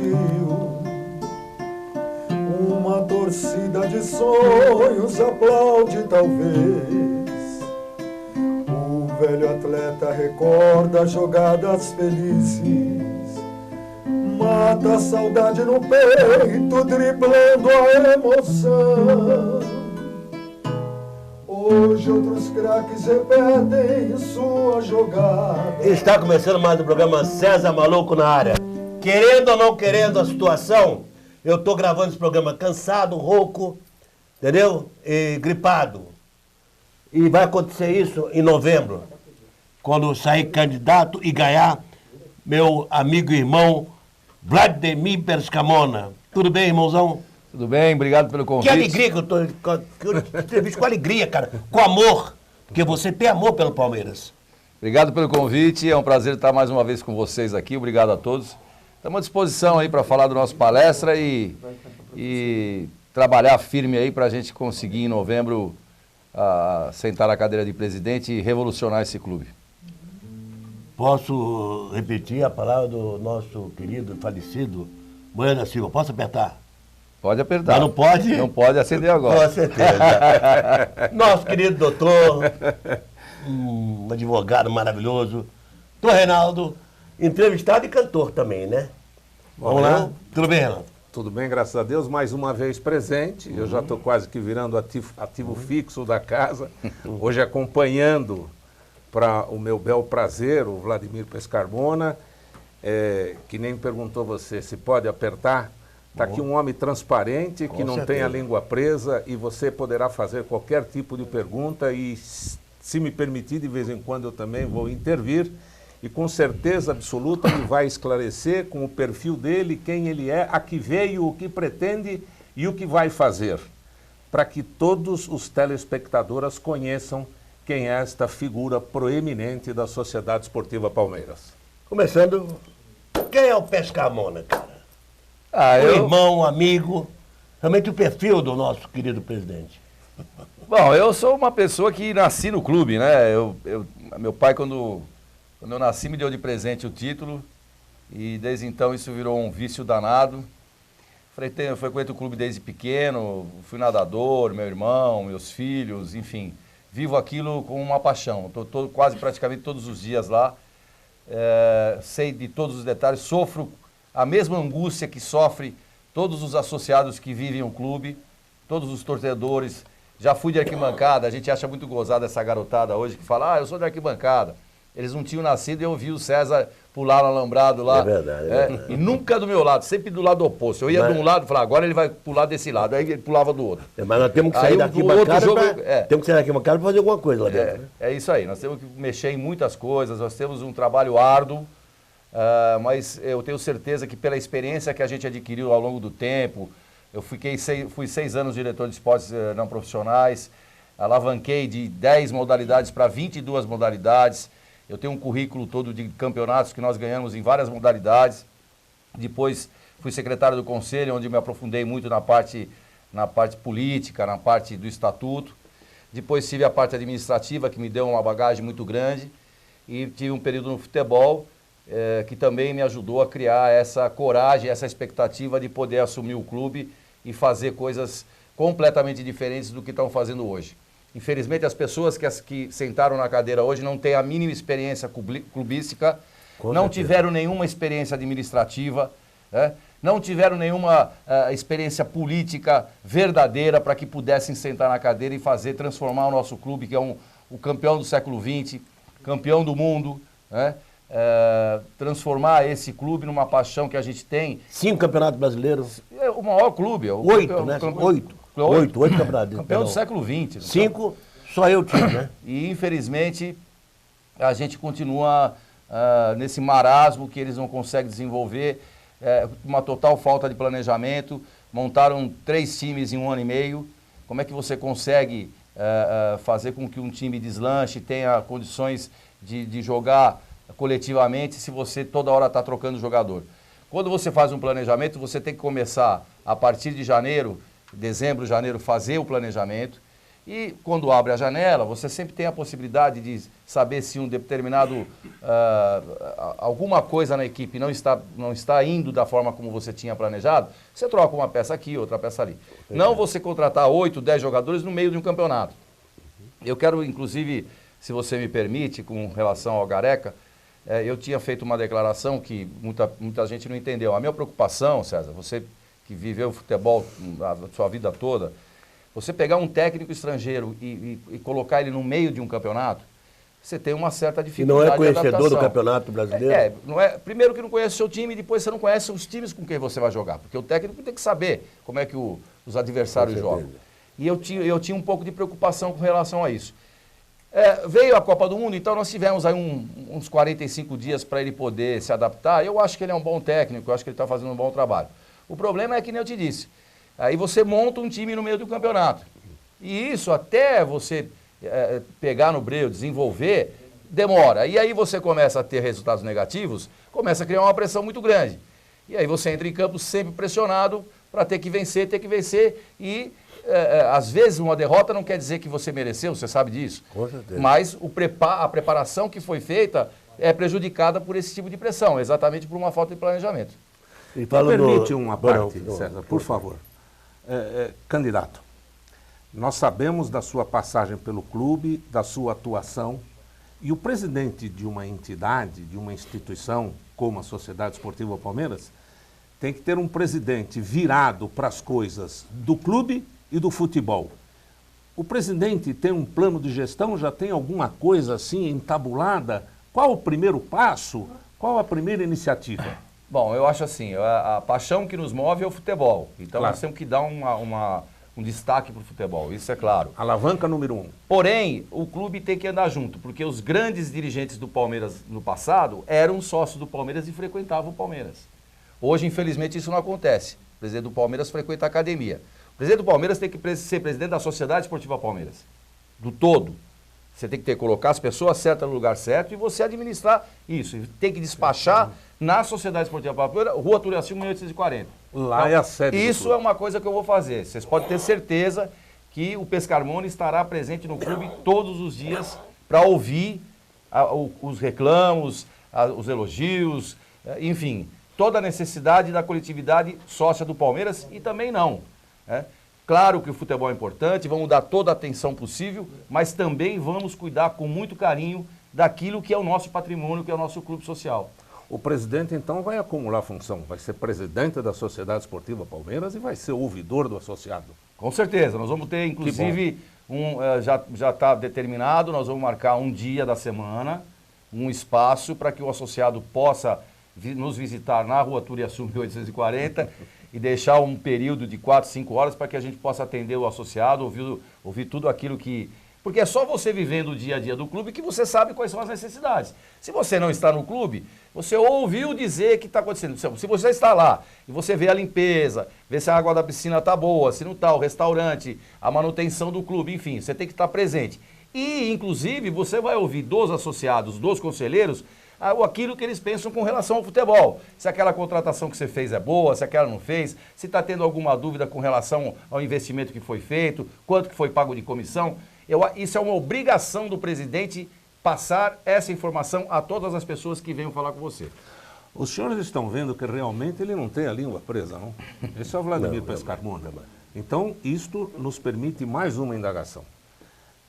vazio. Uma torcida de sonhos aplaude talvez. O velho atleta recorda jogadas felizes. Mata a saudade no peito, driblando a emoção. Hoje outros craques repetem sua jogada. Está começando mais um programa César Maluco na área. Querendo ou não querendo a situação, eu estou gravando esse programa cansado, rouco, entendeu? E gripado. E vai acontecer isso em novembro, quando sair candidato e ganhar meu amigo e irmão Vladimir Perscamona. Tudo bem, irmãozão? Tudo bem, obrigado pelo convite. Que alegria que eu te entrevisto com alegria, cara. Com amor. Porque você tem amor pelo Palmeiras. Obrigado pelo convite, é um prazer estar mais uma vez com vocês aqui. Obrigado a todos. Estamos à disposição aí para falar do nosso palestra e trabalhar firme aí para a gente conseguir em novembro sentar na cadeira de presidente e revolucionar esse clube. Posso repetir a palavra do nosso querido falecido Bueno Silva? Posso apertar? Pode apertar. Mas não pode? Não pode acender agora. Com certeza. Nosso querido doutor, um advogado maravilhoso, doutor Reinaldo, entrevistado e cantor também, né? Vamos lá? Tudo bem, Reinaldo? Tudo bem, graças a Deus, mais uma vez presente. Eu já estou quase que virando ativo fixo da casa. Hoje acompanhando para o meu bel prazer, o Vladimir Perscamona, que nem perguntou você se pode apertar. Está aqui um homem transparente, que não tem a língua presa, e você poderá fazer qualquer tipo de pergunta e, se me permitir, de vez em quando eu também vou intervir, e com certeza absoluta ele vai esclarecer com o perfil dele, quem ele é, a que veio, o que pretende e o que vai fazer, para que todos os telespectadores conheçam quem é esta figura proeminente da Sociedade Esportiva Palmeiras. Começando, quem é o Perscamona, cara? Irmão, amigo, realmente o perfil do nosso querido presidente. Bom, eu sou uma pessoa que nasci no clube, né? Meu pai, quando eu nasci, me deu de presente o título e desde então isso virou um vício danado. Eu frequento o clube desde pequeno, fui nadador, meu irmão, meus filhos, enfim. Vivo aquilo com uma paixão. Estou quase praticamente todos os dias lá. Sei de todos os detalhes, sofro a mesma angústia que sofre todos os associados que vivem o clube, todos os torcedores. Já fui de arquibancada, a gente acha muito gozada essa garotada hoje que fala, eu sou de arquibancada. Eles não tinham nascido e eu vi o César pular no alambrado lá. É verdade. E nunca do meu lado, sempre do lado oposto. Eu ia de um lado e falava, agora ele vai pular desse lado. Aí ele pulava do outro. Mas nós temos que sair daqui temos que sair daqui para fazer alguma coisa lá dentro. Né? É isso aí, nós temos que mexer em muitas coisas, nós temos um trabalho árduo, mas eu tenho certeza que pela experiência que a gente adquiriu ao longo do tempo, eu fui 6 anos diretor de esportes não profissionais, alavanquei de 10 modalidades para 22 modalidades, eu tenho um currículo todo de campeonatos que nós ganhamos em várias modalidades. Depois fui secretário do conselho, onde me aprofundei muito na parte política, na parte do estatuto. Depois tive a parte administrativa, que me deu uma bagagem muito grande. E tive um período no futebol, que também me ajudou a criar essa coragem, essa expectativa de poder assumir o clube e fazer coisas completamente diferentes do que estão fazendo hoje. Infelizmente, as pessoas que sentaram na cadeira hoje não têm a mínima experiência clubística, não tiveram nenhuma experiência administrativa, não tiveram nenhuma experiência política verdadeira para que pudessem sentar na cadeira e transformar o nosso clube, que é o campeão do século XX, campeão do mundo, transformar esse clube numa paixão que a gente tem. 5 campeonatos brasileiros. É o maior clube. 8, né? 8 campeonatos. Campeão do século XX. 5, só eu tive, né? E, infelizmente, a gente continua nesse marasmo que eles não conseguem desenvolver, uma total falta de planejamento. Montaram 3 times em 1 ano e meio. Como é que você consegue fazer com que um time deslanche, tenha condições de jogar coletivamente se você toda hora está trocando jogador? Quando você faz um planejamento, você tem que começar a partir de janeiro, dezembro, janeiro, fazer o planejamento E quando abre a janela, você sempre tem a possibilidade de saber se um determinado, alguma coisa na equipe não está indo da forma como você tinha planejado, você troca uma peça aqui, outra peça ali. Não você contratar 8, 10 jogadores no meio de um campeonato. Eu quero, inclusive, se você me permite, com relação ao Gareca, eu tinha feito uma declaração que muita gente não entendeu. A minha preocupação, César, você que viveu futebol a sua vida toda, você pegar um técnico estrangeiro e colocar ele no meio de um campeonato, você tem uma certa dificuldade. E não é conhecedor do campeonato brasileiro? Primeiro que não conhece o seu time e depois você não conhece os times com quem você vai jogar. Porque o técnico tem que saber como é que os adversários jogam. E eu tinha um pouco de preocupação com relação a isso. Veio a Copa do Mundo, então nós tivemos aí uns 45 dias para ele poder se adaptar. Eu acho que ele é um bom técnico, eu acho que ele está fazendo um bom trabalho. O problema é que nem eu te disse, aí você monta um time no meio do campeonato. E isso, até você pegar no breu, desenvolver, demora. E aí você começa a ter resultados negativos, começa a criar uma pressão muito grande. E aí você entra em campo sempre pressionado para ter que vencer e... às vezes uma derrota não quer dizer que você mereceu, você sabe disso. Com certeza. Mas a preparação que foi feita é prejudicada por esse tipo de pressão, exatamente por uma falta de planejamento. Permite uma parte, César, por favor. Candidato, nós sabemos da sua passagem pelo clube, da sua atuação, e o presidente de uma entidade, de uma instituição, como a Sociedade Esportiva Palmeiras, tem que ter um presidente virado para as coisas do clube e do futebol. O presidente tem um plano de gestão, já tem alguma coisa assim entabulada? Qual o primeiro passo? Qual a primeira iniciativa? Bom, eu acho assim, a paixão que nos move é o futebol. Então Claro. nós temos que dar um destaque para o futebol, isso é claro. Alavanca número 1. Porém, o clube tem que andar junto, porque os grandes dirigentes do Palmeiras no passado eram sócios do Palmeiras e frequentavam o Palmeiras. Hoje, infelizmente, isso não acontece. O presidente do Palmeiras frequenta a academia. O presidente do Palmeiras tem que ser presidente da Sociedade Esportiva Palmeiras. Do todo. Você tem que colocar as pessoas certas no lugar certo e você administrar isso. E tem que despachar na Sociedade Esportiva Palmeiras, Rua Turiaçu, 1840. Lá é a sede do Isso clube. é uma coisa que eu vou fazer. Vocês podem ter certeza que o Pescarmone estará presente no clube todos os dias para ouvir os reclamos, os elogios, enfim, toda a necessidade da coletividade sócia do Palmeiras e também não. Claro que o futebol é importante, vamos dar toda a atenção possível, mas também vamos cuidar com muito carinho daquilo que é o nosso patrimônio, que é o nosso clube social. O presidente, então, vai acumular função. Vai ser presidente da Sociedade Esportiva Palmeiras e vai ser ouvidor do associado. Com certeza. Nós vamos ter, inclusive, já está determinado, nós vamos marcar um dia da semana, um espaço para que o associado possa nos visitar na Rua Turiaçu, 1840, e deixar um período de 4, 5 horas para que a gente possa atender o associado, ouvir tudo aquilo que... Porque é só você vivendo o dia a dia do clube que você sabe quais são as necessidades. Se você não está no clube, você ouviu dizer que está acontecendo. Se você está lá e você vê a limpeza, vê se a água da piscina está boa, se não está, o restaurante, a manutenção do clube, enfim, você tem que estar presente. E, inclusive, você vai ouvir dos associados, dos conselheiros, aquilo que eles pensam com relação ao futebol. Se aquela contratação que você fez é boa, se aquela não fez, se está tendo alguma dúvida com relação ao investimento que foi feito, quanto que foi pago de comissão. Isso é uma obrigação do presidente passar essa informação a todas as pessoas que venham falar com você. Os senhores estão vendo que realmente ele não tem a língua presa, não? Esse é o Vladimir Pescarmone. Então, isto nos permite mais uma indagação.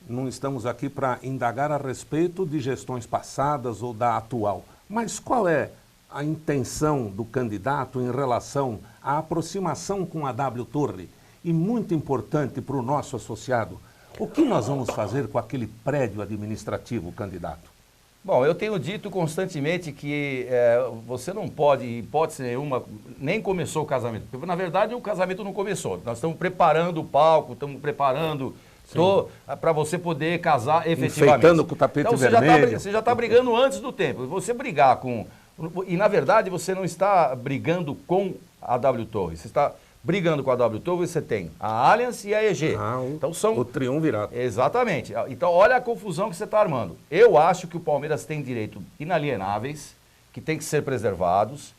Não estamos aqui para indagar a respeito de gestões passadas ou da atual. Mas qual é a intenção do candidato em relação à aproximação com a W Torre? E muito importante para o nosso associado, o que nós vamos fazer com aquele prédio administrativo, candidato? Bom, eu tenho dito constantemente que você não pode, em hipótese nenhuma, nem começou o casamento. Porque, na verdade, o casamento não começou. Nós estamos preparando o palco, estamos preparando para você poder casar efetivamente. Enfeitando com o tapete vermelho. Você já está brigando antes do tempo. Você brigar com... E, na verdade, você não está brigando com a W Torre. Você está brigando com a W Torre, você tem a Allianz e a EG. Então são... O triunvirato. Exatamente. Então olha a confusão que você está armando. Eu acho que o Palmeiras tem direitos inalienáveis, que tem que ser preservados,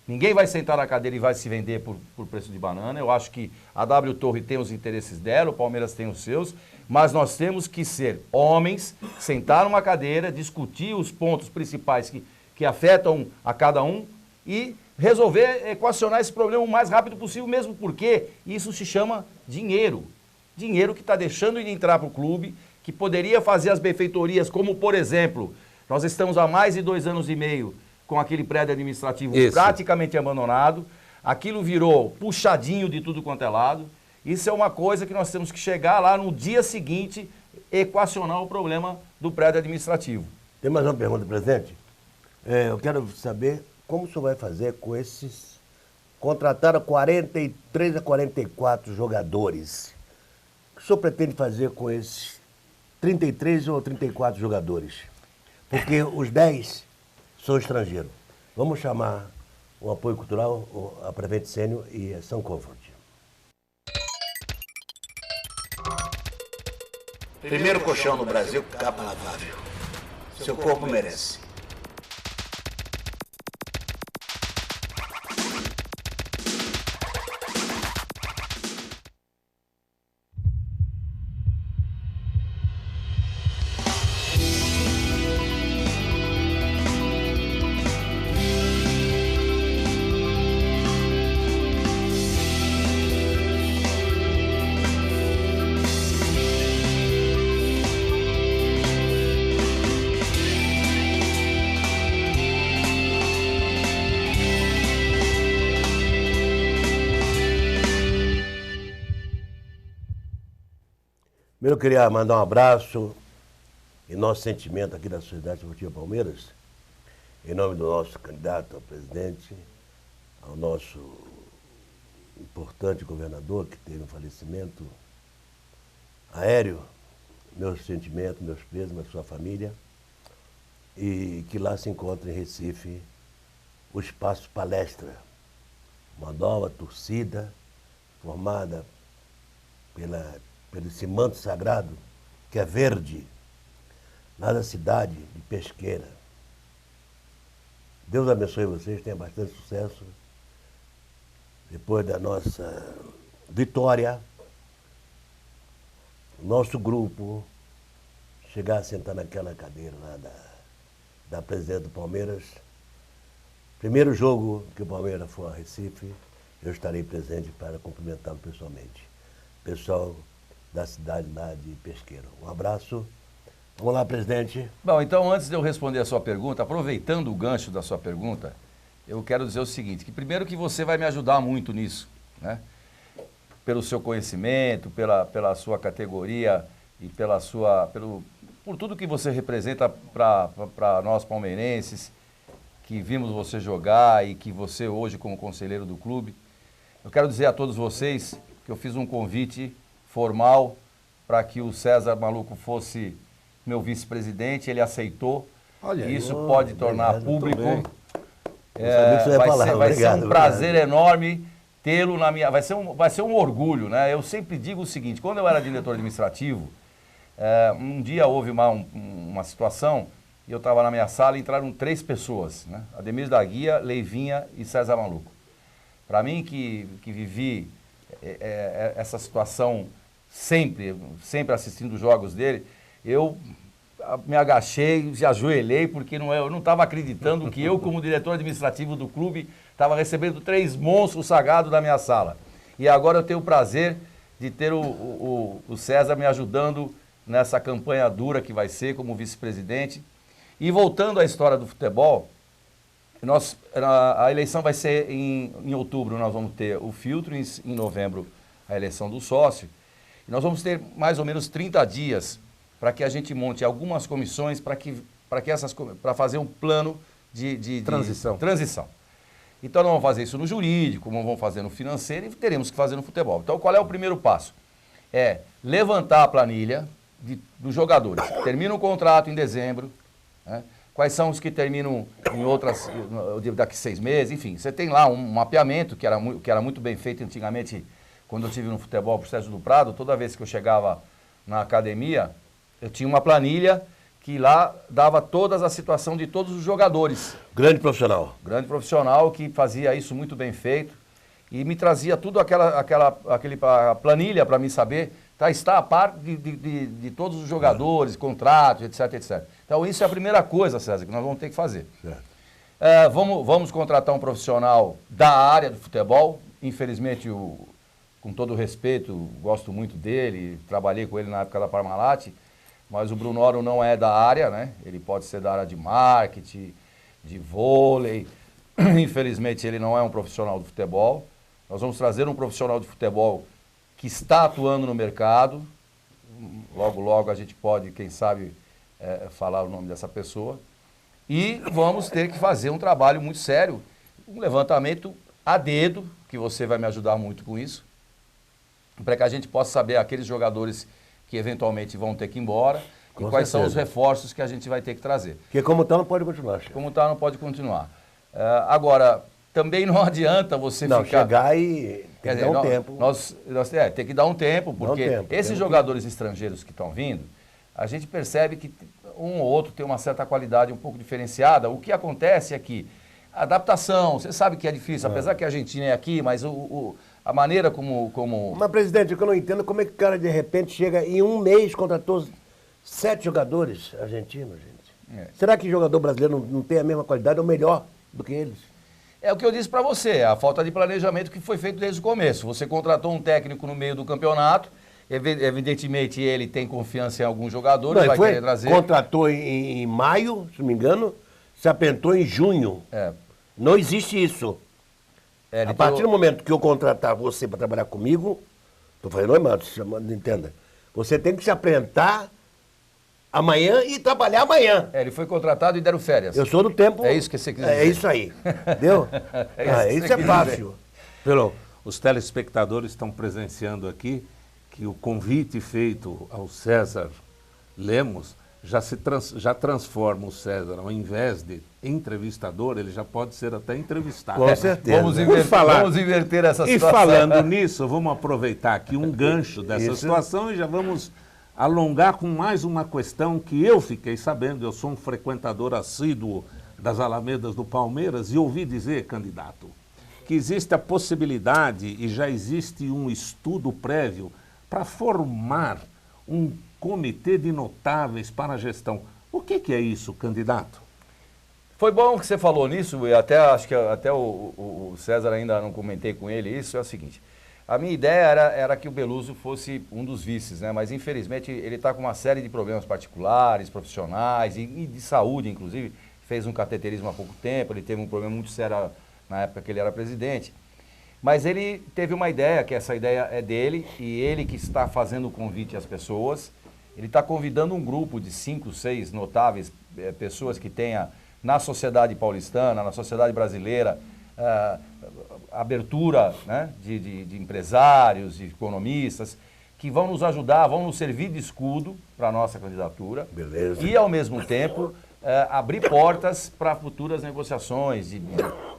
Ninguém vai sentar na cadeira e vai se vender por preço de banana. Eu acho que a W Torre tem os interesses dela, o Palmeiras tem os seus, mas nós temos que ser homens, sentar numa cadeira, discutir os pontos principais que afetam a cada um e resolver, equacionar esse problema o mais rápido possível, mesmo porque isso se chama dinheiro. Dinheiro que está deixando de entrar para o clube, que poderia fazer as benfeitorias, como, por exemplo, nós estamos há mais de 2 anos e meio com aquele prédio administrativo praticamente abandonado, aquilo virou puxadinho de tudo quanto é lado. Isso é uma coisa que nós temos que chegar lá no dia seguinte, equacionar o problema do prédio administrativo. Tem mais uma pergunta, presidente? Eu quero saber como o senhor vai fazer com esses... Contrataram 43 a 44 jogadores. O que o senhor pretende fazer com esses 33 ou 34 jogadores? Porque os 10 são estrangeiros. Vamos chamar o apoio cultural, a Prevent Senior e a São Comfort. Primeiro colchão no Brasil, capa lavável. Seu corpo merece. Primeiro eu queria mandar um abraço e nosso sentimento aqui da Sociedade Esportiva Palmeiras, em nome do nosso candidato a presidente, ao nosso importante governador que teve um falecimento aéreo, meus sentimentos, meus pesos, a sua família, e que lá se encontra em Recife o Espaço Palestra, uma nova torcida formada pelo esse manto sagrado, que é verde, lá da cidade de Pesqueira. Deus abençoe vocês, tenham bastante sucesso. Depois da nossa vitória, o nosso grupo chegar a sentar naquela cadeira lá da presidente do Palmeiras. Primeiro jogo que o Palmeiras for a Recife, eu estarei presente para cumprimentá-lo pessoalmente. Pessoal da cidade lá de Pesqueira. Um abraço. Vamos lá, presidente. Bom, então antes de eu responder a sua pergunta, aproveitando o gancho da sua pergunta, eu quero dizer o seguinte, que primeiro que você vai me ajudar muito nisso, né? Pelo seu conhecimento, pela sua categoria e por tudo que você representa para nós palmeirenses, que vimos você jogar e que você hoje como conselheiro do clube. Eu quero dizer a todos vocês que eu fiz um convite formal para que o César Maluco fosse meu vice-presidente, ele aceitou. Olha aí. Isso pode tornar público. Vai ser um prazer enorme tê-lo na minha... Vai ser um orgulho, né? Eu sempre digo o seguinte, quando eu era diretor administrativo, um dia houve uma situação, e eu estava na minha sala e entraram 3 pessoas, né? Ademir da Guia, Leivinha e César Maluco. Para mim, que vivi essa situação sempre assistindo os jogos dele, eu me agachei, me ajoelhei, porque eu não estava acreditando que eu, como diretor administrativo do clube, estava recebendo 3 monstros sagrados da minha sala. E agora eu tenho o prazer de ter o César me ajudando nessa campanha dura que vai ser como vice-presidente. E voltando à história do futebol, a eleição vai ser em outubro, nós vamos ter o filtro, em novembro a eleição do sócio. E nós vamos ter mais ou menos 30 dias para que a gente monte algumas comissões para fazer um plano de transição. Então nós vamos fazer isso no jurídico, nós vamos fazer no financeiro e teremos que fazer no futebol. Então qual é o primeiro passo? É levantar a planilha dos jogadores. Termina o contrato em dezembro, né? Quais são os que terminam daqui 6 meses, enfim. Você tem lá um mapeamento que era muito bem feito antigamente, quando eu estive no futebol pro Sérgio do Prado. Toda vez que eu chegava na academia, eu tinha uma planilha que lá dava todas a situação de todos os jogadores. Grande profissional. Grande profissional que fazia isso muito bem feito e me trazia tudo aquela planilha para mim saber, está a par de todos os jogadores, contratos, etc, etc. Então isso é a primeira coisa, César, que nós vamos ter que fazer. Vamos contratar um profissional da área do futebol. Infelizmente, com todo o respeito, gosto muito dele, trabalhei com ele na época da Parmalat, mas o Brunoro não é da área, né? Ele pode ser da área de marketing, de vôlei. Infelizmente, ele não é um profissional do futebol. Nós vamos trazer um profissional de futebol que está atuando no mercado. Logo, logo a gente pode, quem sabe, falar o nome dessa pessoa. E vamos ter que fazer um trabalho muito sério, um levantamento a dedo, que você vai me ajudar muito com isso, para que a gente possa saber aqueles jogadores que eventualmente vão ter que ir embora e quais são os reforços que a gente vai ter que trazer. Porque como está não pode continuar. Como está não pode continuar. Agora, também não adianta você ficar... chegar e tem que dar um tempo. Tem que dar um tempo, porque esses jogadores estrangeiros que estão vindo, a gente percebe que um ou outro tem uma certa qualidade um pouco diferenciada. O que acontece é que a adaptação, você sabe que é difícil, apesar que a Argentina é aqui, mas a maneira como... Mas, presidente, o que eu não entendo, como é que o cara, de repente, chega em um mês, contratou 7 jogadores argentinos, gente? Será que jogador brasileiro não tem a mesma qualidade ou melhor do que eles? É o que eu disse para você, a falta de planejamento que foi feito desde o começo. Você contratou um técnico no meio do campeonato, evidentemente ele tem confiança em alguns jogadores, vai querer trazer... Contratou em maio, se não me engano, se apresentou em junho. Não existe isso. A partir do momento que eu contratar você para trabalhar comigo, estou falando normal, entenda, você tem que se apresentar amanhã e trabalhar amanhã. Ele foi contratado e deram férias. Eu sou do tempo... É isso que você quis dizer. É isso aí, entendeu? Isso é fácil. Os telespectadores estão presenciando aqui que o convite feito ao César Lemos já transforma o César, ao invés de entrevistador, ele já pode ser até entrevistado. Com certeza. Vamos inverter essa situação. E falando nisso, vamos aproveitar aqui um gancho dessa situação e já vamos alongar com mais uma questão que eu fiquei sabendo. Eu sou um frequentador assíduo das Alamedas do Palmeiras e ouvi dizer, candidato, que existe a possibilidade e já existe um estudo prévio para formar um comitê de notáveis para a gestão. O que é isso, candidato? Foi bom que você falou nisso, e acho que até o César ainda não comentei com ele isso, é o seguinte. A minha ideia era que o Beluso fosse um dos vices, né? Mas infelizmente ele está com uma série de problemas particulares, profissionais e de saúde, inclusive. Fez um cateterismo há pouco tempo, ele teve um problema muito sério na época que ele era presidente. Mas ele teve uma ideia, que essa ideia é dele, e ele que está fazendo o convite às pessoas. Ele está convidando um grupo de 5, 6 notáveis pessoas que tenha na sociedade paulistana, na sociedade brasileira, abertura, né, de empresários, de economistas, que vão nos ajudar, vão nos servir de escudo para a nossa candidatura. Beleza. E, ao mesmo tempo, abrir portas para futuras negociações de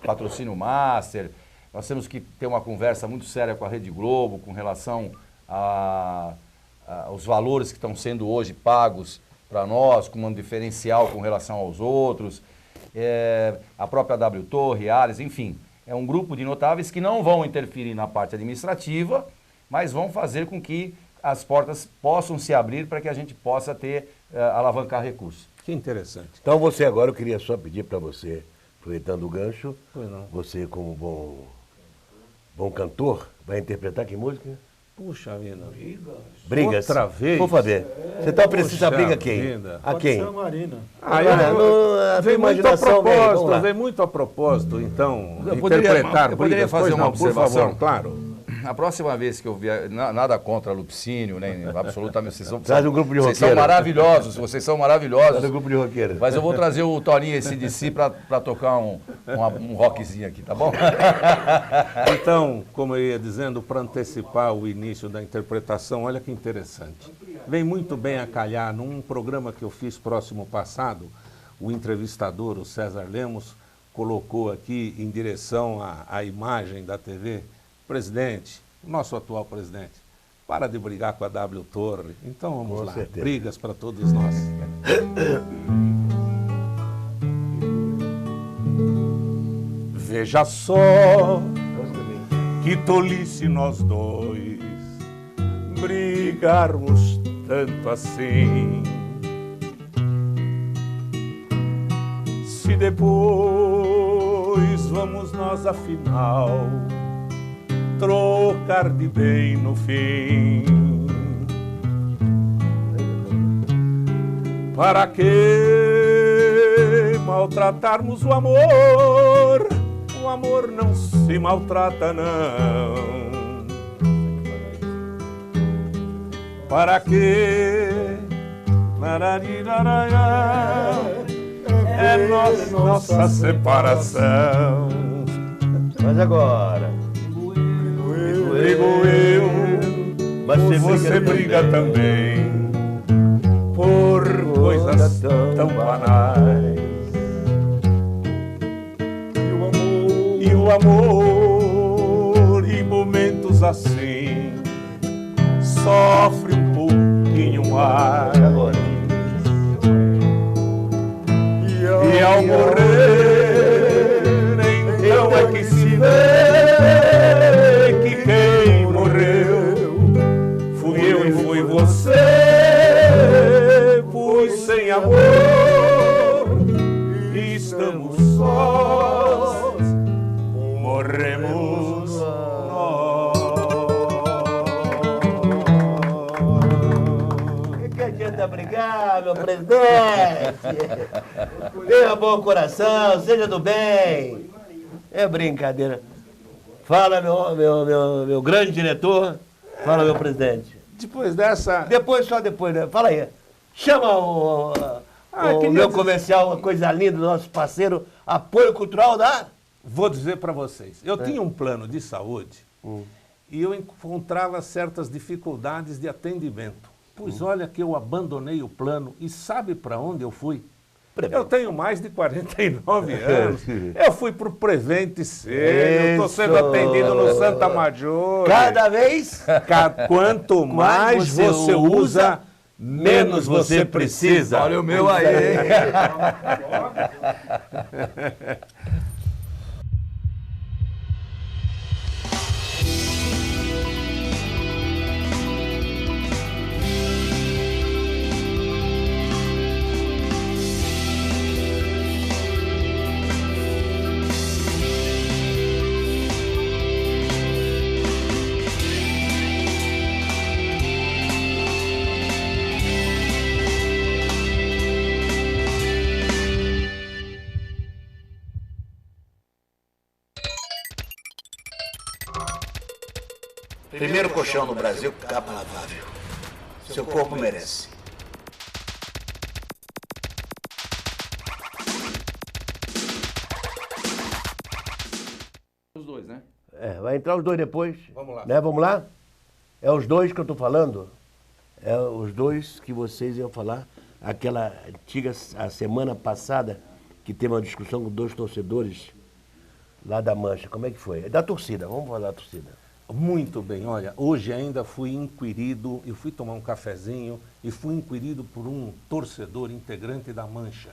patrocínio master. Nós temos que ter uma conversa muito séria com a Rede Globo com relação aos valores que estão sendo hoje pagos para nós, com um diferencial com relação aos outros. A própria W Torre, Ares, enfim. É um grupo de notáveis que não vão interferir na parte administrativa, mas vão fazer com que as portas possam se abrir para que a gente possa alavancar recursos. Que interessante. Então você agora, eu queria só pedir para você, aproveitando o gancho, você como bom cantor, vai interpretar que música? Puxa vida. Brigas. Outra vez? Por favor. Você está precisa briga quem? Vida. A quem? Pode ser a Marina. Veio muito a propósito, então, Eu poderia interpretar brigas. fazer uma observação. Por favor, claro. A próxima vez que eu vier, nada contra Lupicínio, nem absolutamente, Traz um grupo de vocês são roqueiro. maravilhosos, vocês são maravilhosos. Traz um grupo de roqueiros. Mas eu vou trazer o Toninho AC/DC para tocar um rockzinho aqui, tá bom? Então, como eu ia dizendo, para antecipar o início da interpretação, olha que interessante. Vem muito bem a calhar, num programa que eu fiz próximo passado, o entrevistador, o César Lemos, colocou aqui em direção à imagem da TV, presidente, o nosso atual presidente, para de brigar com a W Torre. Então vamos Com lá, certeza. brigas para todos nós. Veja só que tolice nós dois brigarmos tanto assim. Se depois vamos nós afinal trocar de bem no fim, para que maltratarmos o amor? O amor não se maltrata, não. Para que é nossa separação. Mas agora, Brigo eu, mas você briga também por coisas tão banais. E o amor, em momentos assim, sofre um pouquinho mais. E ao morrer, então é que se vê que quem morreu fui eu e fui você, pois sem amor estamos sós, morremos nós. que adianta brigar, meu presidente? Tenha bom coração, seja do bem. É brincadeira. Fala, meu grande diretor. Fala, meu presidente. Depois dessa... Só depois, né? Fala aí. Chama o queria meu dizer- comercial, uma coisa linda do nosso parceiro, Apoio Cultural da... Vou dizer para vocês, eu tinha um plano de saúde e eu encontrava certas dificuldades de atendimento. Pois olha que eu abandonei o plano e sabe para onde eu fui? Eu tenho mais de 49 anos. Eu fui para o Prevent Senior, estou sendo Isso. atendido no Santa Major. Cada vez... Quanto mais você usa, menos você precisa. Olha o meu aí, hein? Primeiro colchão no Brasil, capa lavável. Seu corpo merece. Os dois, né? vai entrar os dois depois. Vamos lá. Né? Vamos lá? É os dois que eu estou falando? É os dois que vocês iam falar. Aquela antiga, a semana passada, que teve uma discussão com dois torcedores lá da Mancha. Como é que foi? É da torcida, vamos falar da torcida. Muito bem, olha, hoje ainda fui inquirido, eu fui tomar um cafezinho e fui inquirido por um torcedor integrante da Mancha.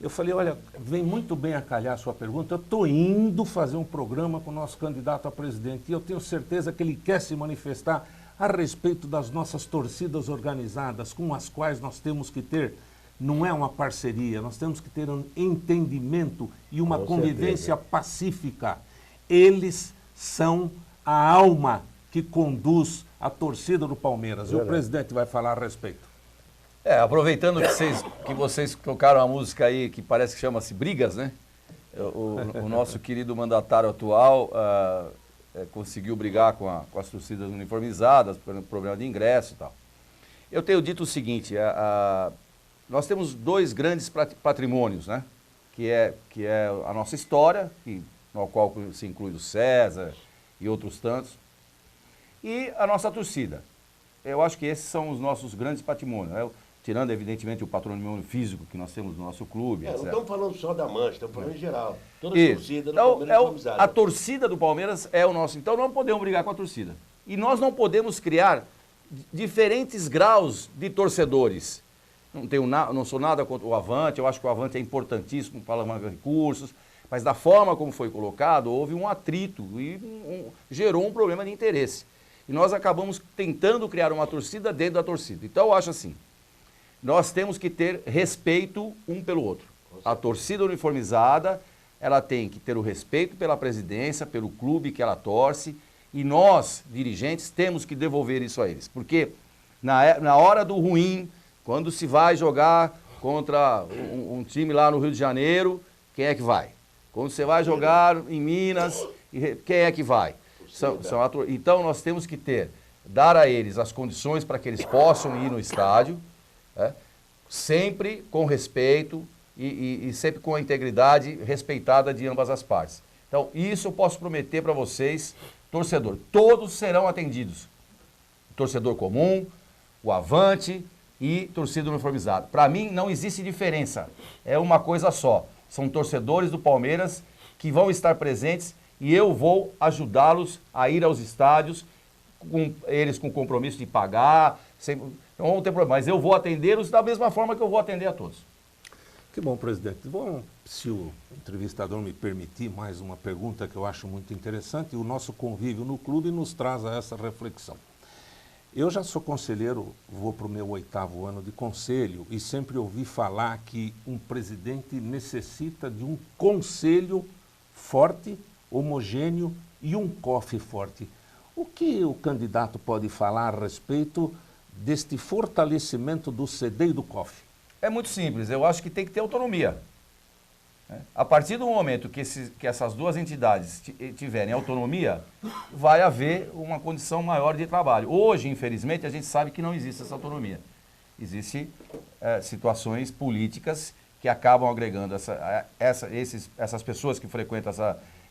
Eu falei, olha, vem muito bem a calhar a sua pergunta, eu estou indo fazer um programa com o nosso candidato a presidente e eu tenho certeza que ele quer se manifestar a respeito das nossas torcidas organizadas, com as quais nós temos que ter, não é uma parceria, nós temos que ter um entendimento e uma Com convivência certeza. pacífica. Eles são a alma que conduz a torcida do Palmeiras. E o presidente vai falar a respeito. Aproveitando que vocês tocaram a música aí, que parece que chama-se Brigas, né? O nosso querido mandatário atual conseguiu brigar com as torcidas uniformizadas, por problema de ingresso e tal. Eu tenho dito o seguinte, nós temos dois grandes patrimônios, né? Que é a nossa história, no qual se inclui o César e outros tantos, e a nossa torcida. Eu acho que esses são os nossos grandes patrimônios, né? Tirando, evidentemente, o patrimônio físico que nós temos no nosso clube, Não etc. estamos falando só da Mancha, estamos falando em geral. Toda Isso. torcida do Então, Palmeiras uniformizada. a torcida do Palmeiras é o nosso. Então não podemos brigar com a torcida. E nós não podemos criar diferentes graus de torcedores. Não sou nada contra o Avante, eu acho que o Avante é importantíssimo para alavancar recursos, mas da forma como foi colocado, houve um atrito e gerou um problema de interesse. E nós acabamos tentando criar uma torcida dentro da torcida. Então eu acho assim, nós temos que ter respeito um pelo outro. A torcida uniformizada, ela tem que ter o respeito pela presidência, pelo clube que ela torce, e nós, dirigentes, temos que devolver isso a eles. Porque na hora do ruim, quando se vai jogar contra um time lá no Rio de Janeiro, quem é que vai? Quando você vai jogar em Minas, quem é que vai? Então nós temos que dar a eles as condições para que eles possam ir no estádio, sempre com respeito e sempre com a integridade respeitada de ambas as partes. Então isso eu posso prometer para vocês, torcedor, todos serão atendidos. O torcedor comum, o Avante e torcida uniformizada. Para mim não existe diferença, é uma coisa só. São torcedores do Palmeiras que vão estar presentes e eu vou ajudá-los a ir aos estádios, eles com compromisso de pagar, não vão ter problema, mas eu vou atendê-los da mesma forma que eu vou atender a todos. Que bom, presidente. Bom, se o entrevistador me permitir mais uma pergunta que eu acho muito interessante, o nosso convívio no clube nos traz a essa reflexão. Eu já sou conselheiro, vou para o meu 8º ano de conselho e sempre ouvi falar que um presidente necessita de um conselho forte, homogêneo e um COF forte. O que o candidato pode falar a respeito deste fortalecimento do CD e do COF? É muito simples, eu acho que tem que ter autonomia. A partir do momento que essas duas entidades tiverem autonomia, vai haver uma condição maior de trabalho. Hoje, infelizmente, a gente sabe que não existe essa autonomia. Existem situações políticas que acabam agregando essas pessoas que frequentam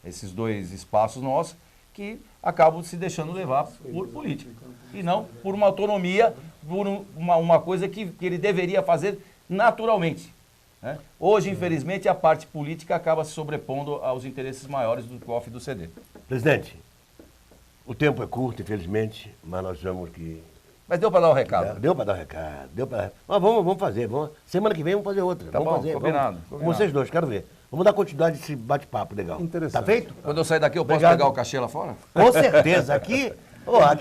esses dois espaços nossos, que acabam se deixando levar por política. E não por uma autonomia, por uma coisa que ele deveria fazer naturalmente. Hoje, infelizmente, a parte política acaba se sobrepondo aos interesses maiores do COF e do CD. Presidente, o tempo é curto, infelizmente, mas nós vamos que... Mas deu para dar o recado? Deu para dar o recado, Mas vamos fazer, semana que vem vamos fazer outra. Tá vamos bom, fazer, combinado. Com vocês dois, quero ver. Vamos dar continuidade a esse bate-papo legal. Interessante. Tá feito? Quando eu sair daqui, eu posso Obrigado. pegar o cachê lá fora? Com certeza, aqui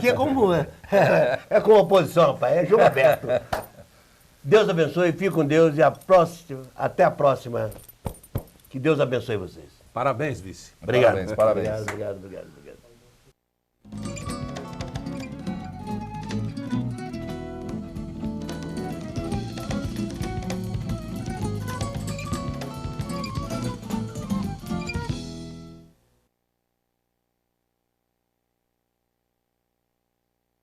é como... É como oposição, rapaz, é jogo aberto. Deus abençoe, fique com Deus e até a próxima. Que Deus abençoe vocês. Parabéns, vice. Obrigado. Parabéns. Obrigado.